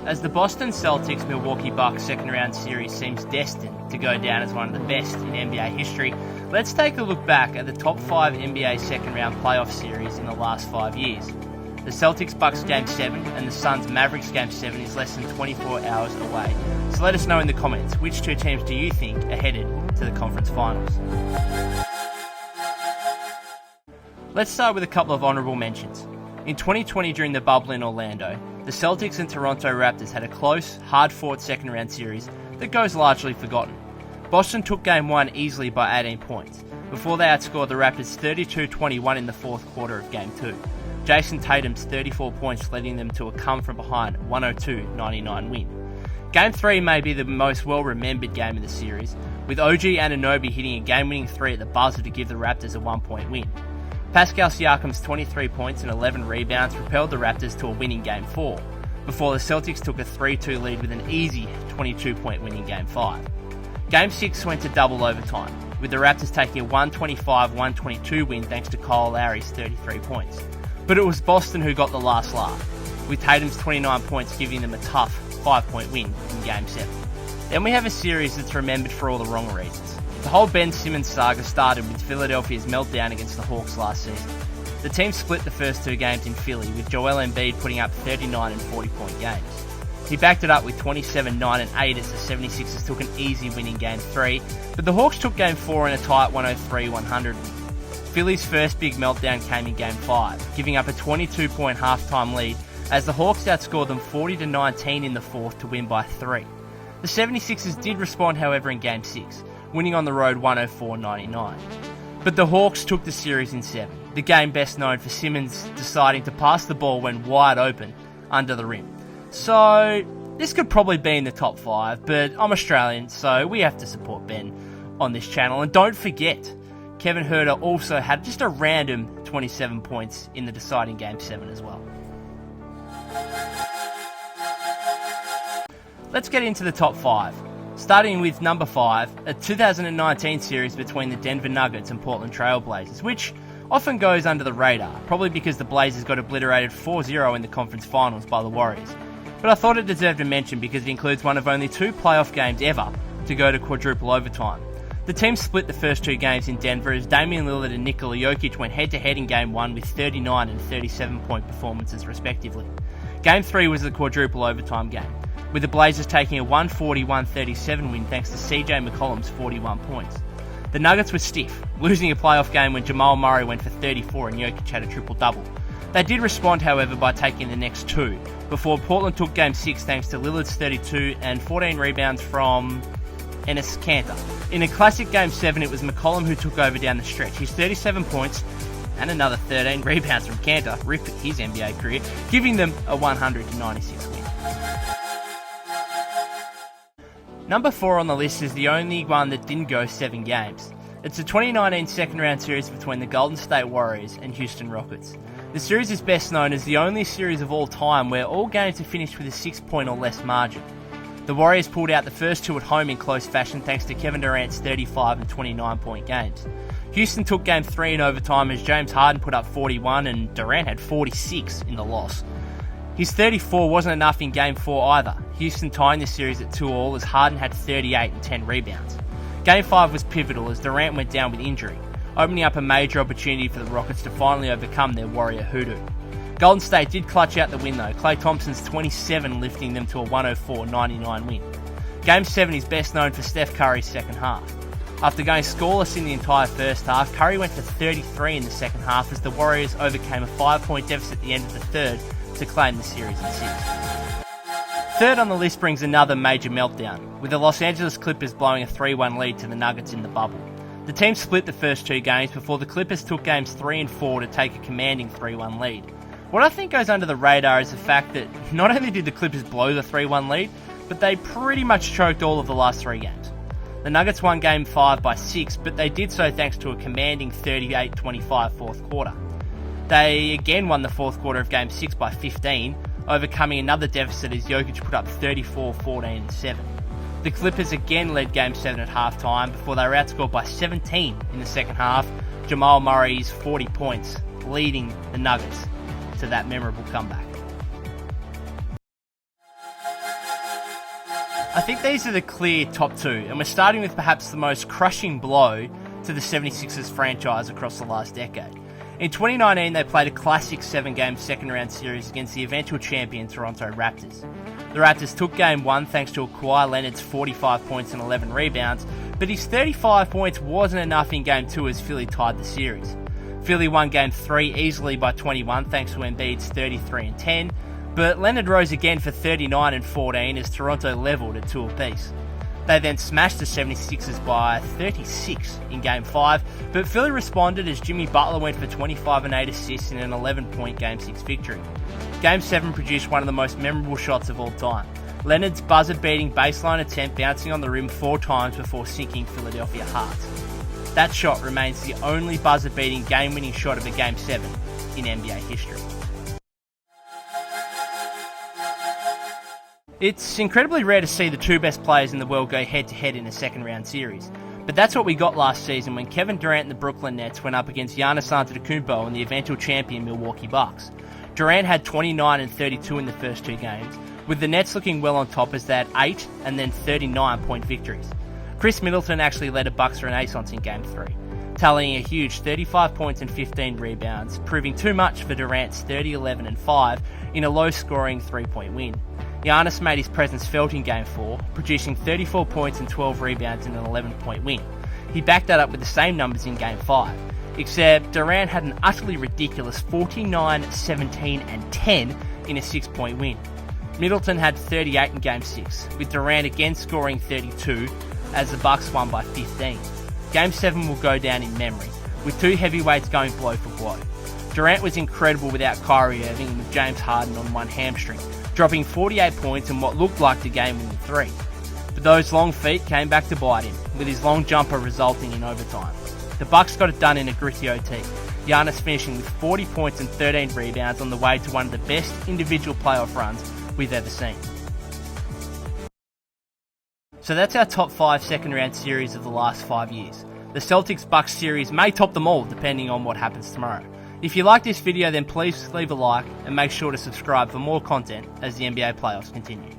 As the Boston Celtics-Milwaukee Bucks second round series seems destined to go down as one of the best in NBA history, let's take a look back at the top 5 NBA second round playoff series in the last 5 years. The Celtics-Bucks Game 7 and the Suns-Mavericks Game 7 is less than 24 hours away. So let us know in the comments, which two teams do you think are headed to the conference finals? Let's start with a couple of honourable mentions. In 2020 during the bubble in Orlando, the Celtics and Toronto Raptors had a close, hard-fought second round series that goes largely forgotten. Boston took Game 1 easily by 18 points, before they outscored the Raptors 32-21 in the fourth quarter of Game 2. Jason Tatum's 34 points leading them to a come-from-behind 102-99 win. Game 3 may be the most well-remembered game of the series, with OG Anunoby hitting a game-winning 3 at the buzzer to give the Raptors a 1-point win. Pascal Siakam's 23 points and 11 rebounds propelled the Raptors to a win in Game 4, before the Celtics took a 3-2 lead with an easy 22-point win in Game 5. Game 6 went to double overtime, with the Raptors taking a 125-122 win thanks to Kyle Lowry's 33 points. But it was Boston who got the last laugh, with Tatum's 29 points giving them a tough 5-point win in Game 7. Then we have a series that's remembered for all the wrong reasons. The whole Ben Simmons saga started with Philadelphia's meltdown against the Hawks last season. The team split the first 2 games in Philly, with Joel Embiid putting up 39 and 40-point games. He backed it up with 27, 9 and 8 as the 76ers took an easy win in Game 3, but the Hawks took Game 4 in a tight 103-100 win. Philly's first big meltdown came in Game 5, giving up a 22-point halftime lead as the Hawks outscored them 40-19 in the fourth to win by 3. The 76ers did respond, however, in Game 6, winning on the road 104-99. But the Hawks took the series in 7, the game best known for Simmons deciding to pass the ball when wide open under the rim. So this could probably be in the top 5, but I'm Australian, so we have to support Ben on this channel. And don't forget, Kevin Huerter also had just a random 27 points in the deciding Game 7 as well. Let's get into the top 5. Starting with number 5, a 2019 series between the Denver Nuggets and Portland Trailblazers, which often goes under the radar, probably because the Blazers got obliterated 4-0 in the conference finals by the Warriors. But I thought it deserved a mention because it includes one of only 2 playoff games ever to go to quadruple overtime. The team split the first 2 games in Denver as Damian Lillard and Nikola Jokic went head-to-head in Game 1 with 39 and 37-point performances respectively. Game 3 was the quadruple overtime game, with the Blazers taking a 140-137 win thanks to CJ McCollum's 41 points. The Nuggets were stiff, losing a playoff game when Jamal Murray went for 34 and Jokic had a triple-double. They did respond, however, by taking the next 2, before Portland took Game 6 thanks to Lillard's 32 and 14 rebounds from Enes Kanter. In a classic Game 7, it was McCollum who took over down the stretch. His 37 points and another 13 rebounds from Kanter, rip his NBA career, giving them a 196 win. Number 4 on the list is the only one that didn't go 7 games. It's the 2019 second round series between the Golden State Warriors and Houston Rockets. The series is best known as the only series of all time where all games are finished with a 6-point or less margin. The Warriors pulled out the first 2 at home in close fashion thanks to Kevin Durant's 35 and 29-point games. Houston took Game 3 in overtime as James Harden put up 41 and Durant had 46 in the loss. His 34 wasn't enough in Game 4 either, Houston tying the series at 2-all as Harden had 38 and 10 rebounds. Game 5 was pivotal as Durant went down with injury, opening up a major opportunity for the Rockets to finally overcome their Warrior hoodoo. Golden State did clutch out the win though, Klay Thompson's 27 lifting them to a 104-99 win. Game 7 is best known for Steph Curry's second half. After going scoreless in the entire first half, Curry went for 33 in the second half as the Warriors overcame a 5-point deficit at the end of the third to claim the series in 6. Third on the list brings another major meltdown, with the Los Angeles Clippers blowing a 3-1 lead to the Nuggets in the bubble. The team split the first 2 games before the Clippers took Games 3 and 4 to take a commanding 3-1 lead. What I think goes under the radar is the fact that not only did the Clippers blow the 3-1 lead, but they pretty much choked all of the last 3 games. The Nuggets won Game 5 by 6, but they did so thanks to a commanding 38-25 fourth quarter. They again won the fourth quarter of Game 6 by 15, overcoming another deficit as Jokic put up 34, 14 and 7. The Clippers again led Game 7 at halftime before they were outscored by 17 in the second half, Jamal Murray's 40 points leading the Nuggets to that memorable comeback. I think these are the clear top two, and we're starting with perhaps the most crushing blow to the 76ers franchise across the last decade. In 2019, they played a classic 7-game second-round series against the eventual champion Toronto Raptors. The Raptors took Game 1 thanks to Kawhi Leonard's 45 points and 11 rebounds, but his 35 points wasn't enough in Game 2 as Philly tied the series. Philly won Game 3 easily by 21 thanks to Embiid's 33 and 10, but Leonard rose again for 39 and 14 as Toronto levelled at 2 apiece. They then smashed the 76ers by 36 in Game 5, but Philly responded as Jimmy Butler went for 25 and 8 assists in an 11-point Game 6 victory. Game 7 produced one of the most memorable shots of all time. Leonard's buzzer-beating baseline attempt bouncing on the rim 4 times before sinking Philadelphia Hearts. That shot remains the only buzzer-beating game-winning shot of a Game 7 in NBA history. It's incredibly rare to see the two best players in the world go head-to-head in a second-round series, but that's what we got last season when Kevin Durant and the Brooklyn Nets went up against Giannis Antetokounmpo and the eventual champion Milwaukee Bucks. Durant had 29 and 32 in the first 2 games, with the Nets looking well on top as they had 8 and then 39-point victories. Chris Middleton actually led a Bucks renaissance in Game 3, tallying a huge 35 points and 15 rebounds, proving too much for Durant's 30, 11 and 5 in a low-scoring 3-point win. Giannis made his presence felt in Game 4, producing 34 points and 12 rebounds in an 11-point win. He backed that up with the same numbers in Game 5, except Durant had an utterly ridiculous 49, 17 and 10 in a 6-point win. Middleton had 38 in Game 6, with Durant again scoring 32 as the Bucks won by 15. Game 7 will go down in memory, with 2 heavyweights going blow for blow. Durant was incredible without Kyrie Irving and with James Harden on one hamstring, dropping 48 points in what looked like the game-winning 3. But those long feet came back to bite him, with his long jumper resulting in overtime. The Bucks got it done in a gritty OT, Giannis finishing with 40 points and 13 rebounds on the way to one of the best individual playoff runs we've ever seen. So that's our top 5 second-round series of the last 5 years. The Celtics-Bucks series may top them all depending on what happens tomorrow. If you like this video, then please leave a like and make sure to subscribe for more content as the NBA playoffs continue.